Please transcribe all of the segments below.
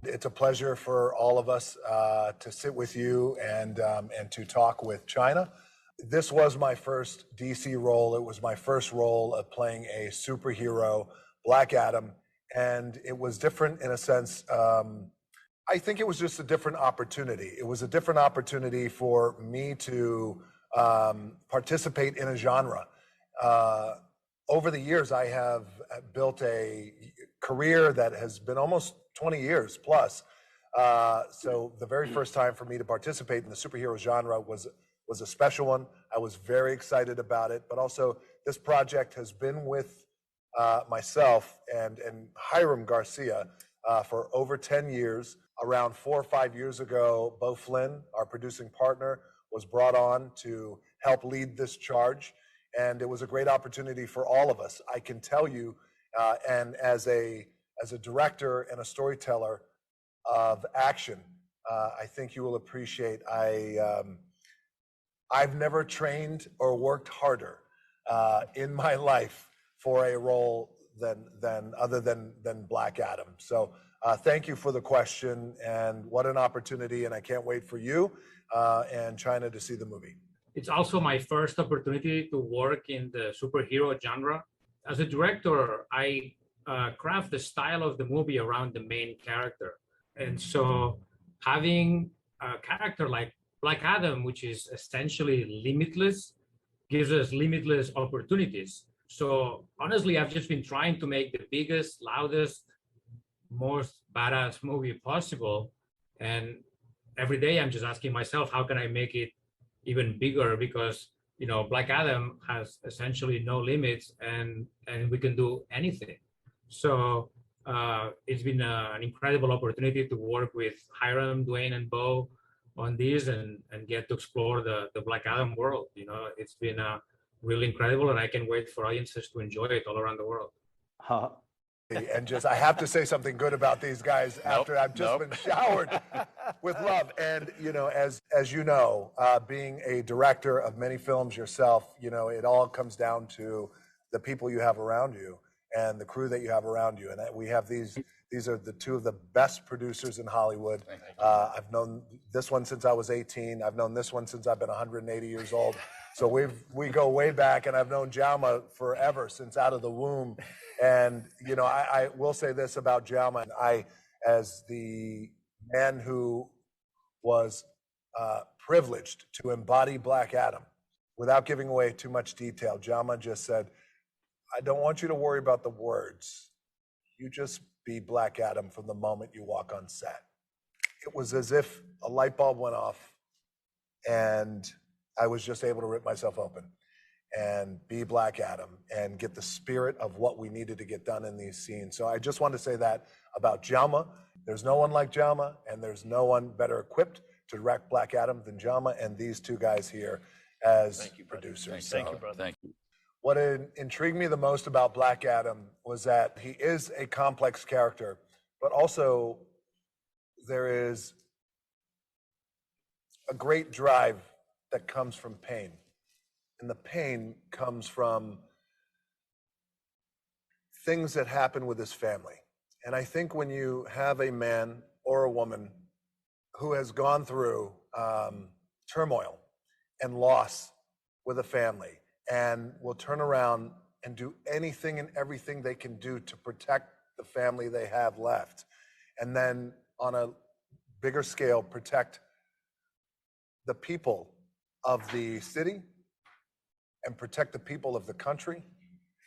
It's a pleasure for all of us to sit with you and to talk with China. This was my first DC role. It was my first role of playing a superhero, Black Adam, and it was different in a sense. I think it was just a different opportunity. It was a different opportunity for me to participate in a genre. Over the years, I have built a career that has been almost 20 years plus. So the very first time for me to participate in the superhero genre was a special one. I was very excited about it, but also this project has been with myself and Hiram Garcia for over 10 years. Around 4 or 5 years ago, Beau Flynn, our producing partner, was brought on to help lead this charge. And it was a great opportunity for all of us. I can tell you, and as a director and a storyteller of action, I think you will appreciate. I've never trained or worked harder in my life for a role than Black Adam. So thank you for the question, and what an opportunity! And I can't wait for you and China to see the movie. It's also my first opportunity to work in the superhero genre. As a director, I craft the style of the movie around the main character. And so having a character like Black Adam, which is essentially limitless, gives us limitless opportunities. So honestly, I've just been trying to make the biggest, loudest, most badass movie possible. And every day I'm just asking myself, how can I make it even bigger? Because, you know, Black Adam has essentially no limits, and we can do anything. So it's been an incredible opportunity to work with Hiram, Dwayne, and Beau on this and get to explore the Black Adam world. You know, it's been really incredible, and I can wait for audiences to enjoy it all around the world. And just, I have to say something good about these guys after I've just been showered with love. And, you know, as you know, being a director of many films yourself, you know, it all comes down to the people you have around you and the crew that you have around you. And we have these are the two of the best producers in Hollywood. I've known this one since I was 18. I've known this one since I've been 180 years old. So we go way back, and I've known Jaime forever, since out of the womb. And, you know, I will say this about Jaime. I, as the man who was privileged to embody Black Adam, without giving away too much detail, Jaime just said, I don't want you to worry about the words. You just be Black Adam from the moment you walk on set. It was as if a light bulb went off, and I was just able to rip myself open and be Black Adam and get the spirit of what we needed to get done in these scenes. So I just want to say that about Jaime. There's no one like Jaime, and there's no one better equipped to direct Black Adam than Jaime and these two guys here as producers. Thank you, brother. Thank you. What intrigued me the most about Black Adam was that he is a complex character, but also there is a great drive that comes from pain. And the pain comes from things that happen with his family. And I think when you have a man or a woman who has gone through turmoil and loss with a family, and will turn around and do anything and everything they can do to protect the family they have left, and then on a bigger scale, protect the people of the city and protect the people of the country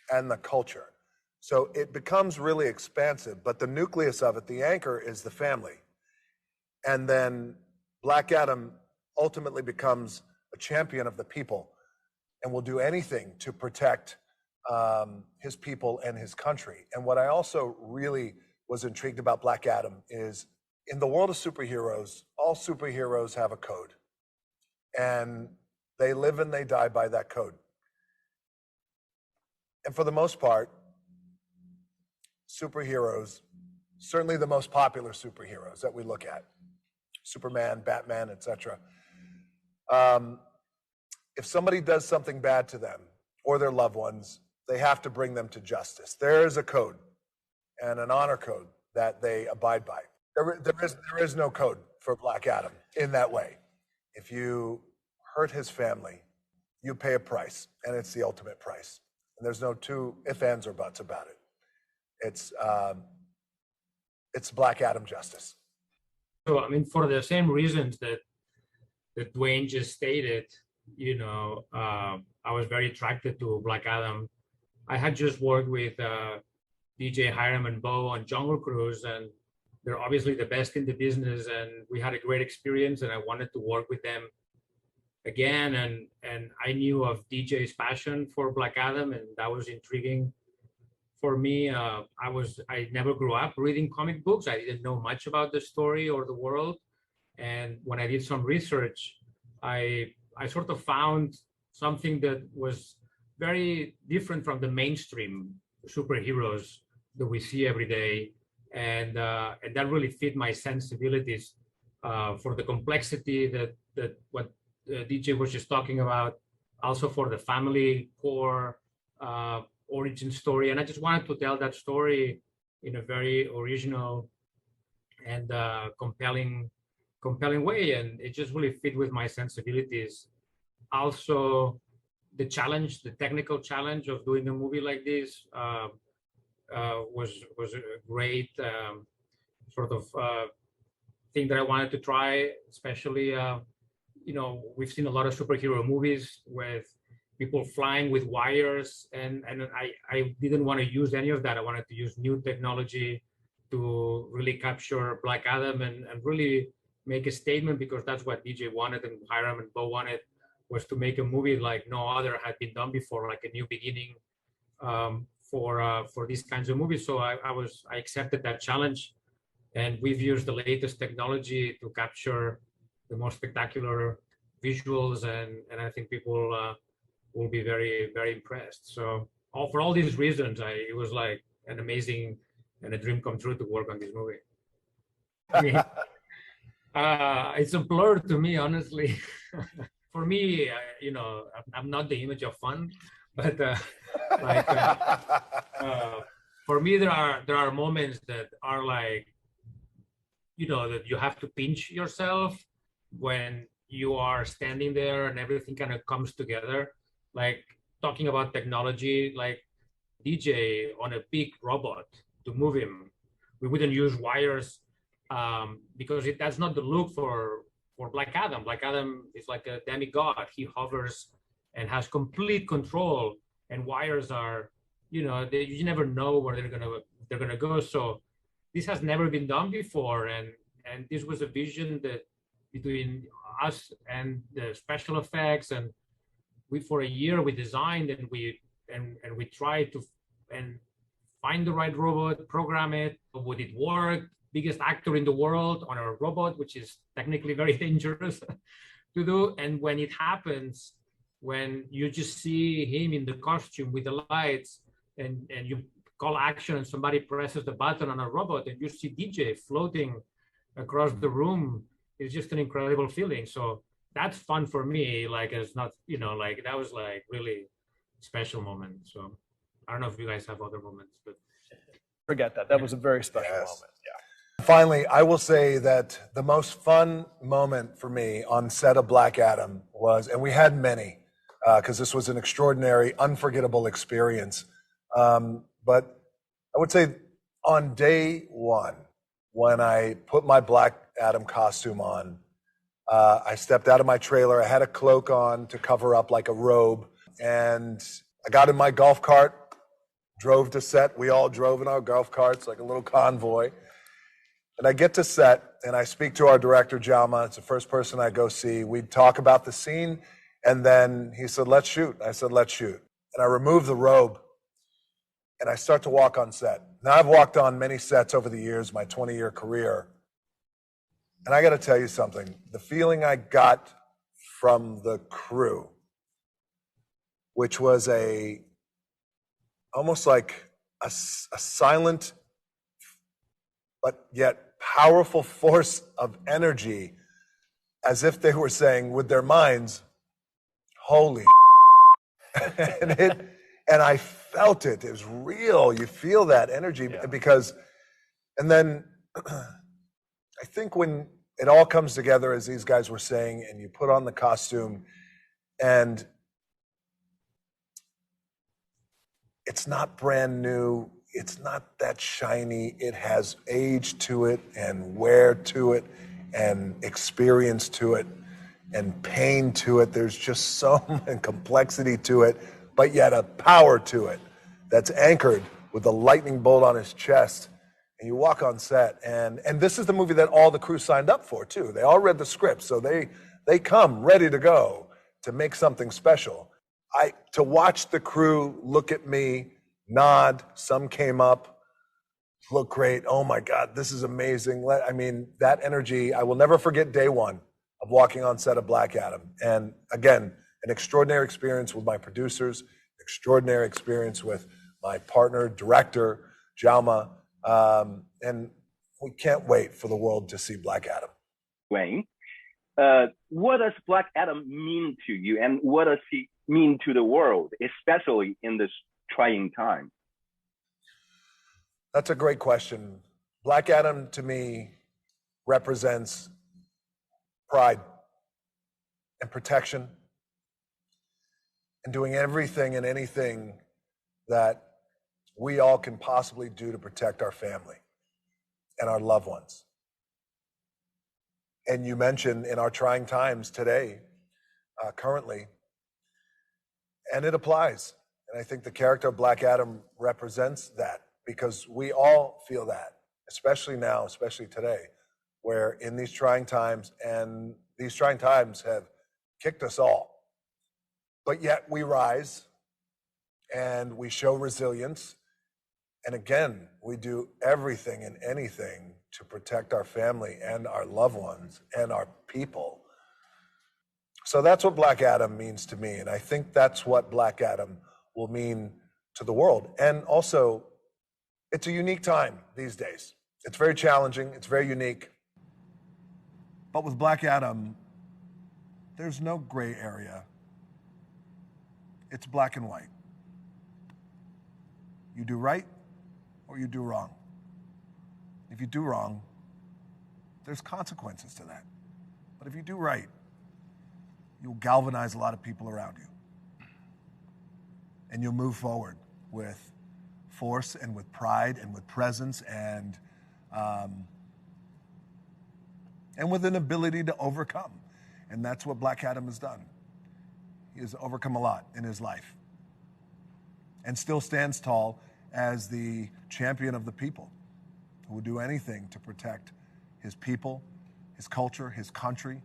and the culture. So it becomes really expansive, but the nucleus of it, the anchor, is the family. And then Black Adam ultimately becomes a champion of the people and will do anything to protect his people and his country. And what I also really was intrigued about Black Adam is, in the world of superheroes, all superheroes have a code. And they live and they die by that code. And for the most part, superheroes, certainly the most popular superheroes that we look at, Superman, Batman, etc. If somebody does something bad to them or their loved ones, they have to bring them to justice. There is a code and an honor code that they abide by. There is no code for Black Adam in that way. If you hurt his family, you pay a price, and it's the ultimate price. And there's no two ifs, ands, or buts about it. It's Black Adam justice. So, I mean, for the same reasons that Dwayne just stated, I was very attracted to Black Adam. I had just worked with DJ Hiram and Bo on Jungle Cruise, and they're obviously the best in the business, and we had a great experience, and I wanted to work with them again. And I knew of DJ's passion for Black Adam, and that was intriguing for me. I never grew up reading comic books. I didn't know much about the story or the world. And when I did some research, I sort of found something that was very different from the mainstream superheroes that we see every day. And that really fit my sensibilities for the complexity that what DJ was just talking about, also for the family core origin story. And I just wanted to tell that story in a very original and compelling way, and it just really fit with my sensibilities. Also, the technical challenge of doing a movie like this was a great sort of thing that I wanted to try. Especially, we've seen a lot of superhero movies with people flying with wires, and I didn't want to use any of that. I wanted to use new technology to really capture Black Adam and really make a statement, because that's what DJ wanted and Hiram and Bo wanted, was to make a movie like no other had been done before, like a new beginning for these kinds of movies. So I accepted that challenge, and we've used the latest technology to capture the most spectacular visuals, and I think people will be very, very impressed. So for all these reasons, it was like an amazing and a dream come true to work on this movie. I mean, it's a blur to me, honestly. For me, I'm not the image of fun, but for me, there are moments that are like, that you have to pinch yourself when you are standing there and everything kind of comes together. Like talking about technology, like DJ on a big robot to move him, we wouldn't use wires because that's not the look for Black Adam. Black Adam is like a demigod. He hovers and has complete control, and wires are, you never know where they're gonna go. So this has never been done before, and this was a vision that between us and the special effects, and for a year we designed and we tried to find the right robot, program it. Would it work? Biggest actor in the world on a robot, which is technically very dangerous to do. And when it happens, when you just see him in the costume with the lights, and you call action and somebody presses the button on a robot and you see DJ floating across the room, it's just an incredible feeling. So that's fun for me. Like, it's not, like that was like really special moment. So I don't know if you guys have other moments, but forget that. That was a very special moment. Yeah. Finally, I will say that the most fun moment for me on set of Black Adam was, and we had many, because this was an extraordinary, unforgettable experience. But I would say on day one, when I put my Black Adam costume on, I stepped out of my trailer. I had a cloak on to cover up like a robe, and I got in my golf cart, drove to set. We all drove in our golf carts like a little convoy. And I get to set, and I speak to our director, Jaime. It's the first person I go see. We'd talk about the scene, and then he said, let's shoot. I said, let's shoot. And I remove the robe, and I start to walk on set. Now, I've walked on many sets over the years, my 20-year career. And I got to tell you something. The feeling I got from the crew, which was almost like a silent but yet powerful force of energy, as if they were saying with their minds, holy and I felt it. It was real. You feel that energy because, and then I think when it all comes together, as these guys were saying, and you put on the costume, and it's not brand new, it's not that shiny, it has age to it and wear to it and experience to it and pain to it. There's just so much complexity to it, but yet a power to it that's anchored with the lightning bolt on his chest. And you walk on set, and this is the movie that all the crew signed up for too. They all read the script, so they come ready to go to make something special. To watch the crew look at me, nod, some came up, look great. Oh my God, this is amazing. I mean, that energy, I will never forget day one of walking on set of Black Adam. And again, an extraordinary experience with my producers, extraordinary experience with my partner, director, Jaime. And we can't wait for the world to see Black Adam. Dwayne, what does Black Adam mean to you, and what does he mean to the world, especially in this trying time? That's a great question. Black Adam to me represents pride and protection and doing everything and anything that we all can possibly do to protect our family and our loved ones. And you mentioned in our trying times today, currently, and it applies. And I think the character of Black Adam represents that, because we all feel that, especially now, especially today, where in these trying times, and these trying times have kicked us all, but yet we rise and we show resilience. And again, we do everything and anything to protect our family and our loved ones and our people. So that's what Black Adam means to me. And I think that's what Black Adam will mean to the world. And also, it's a unique time these days. It's very challenging. It's very unique. But with Black Adam, there's no gray area. It's black and white. You do right, or you do wrong. If you do wrong, there's consequences to that. But if you do right, you'll galvanize a lot of people around you. And you'll move forward with force and with pride and with presence and with an ability to overcome. And that's what Black Adam has done. He has overcome a lot in his life and still stands tall as the champion of the people who would do anything to protect his people, his culture, his country,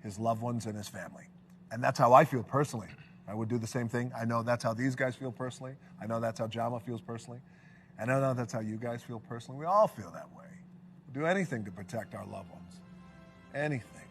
his loved ones, and his family. And that's how I feel personally. I would do the same thing. I know that's how these guys feel personally. I know that's how Jaime feels personally. And I know that's how you guys feel personally. We all feel that way. We'll do anything to protect our loved ones. Anything.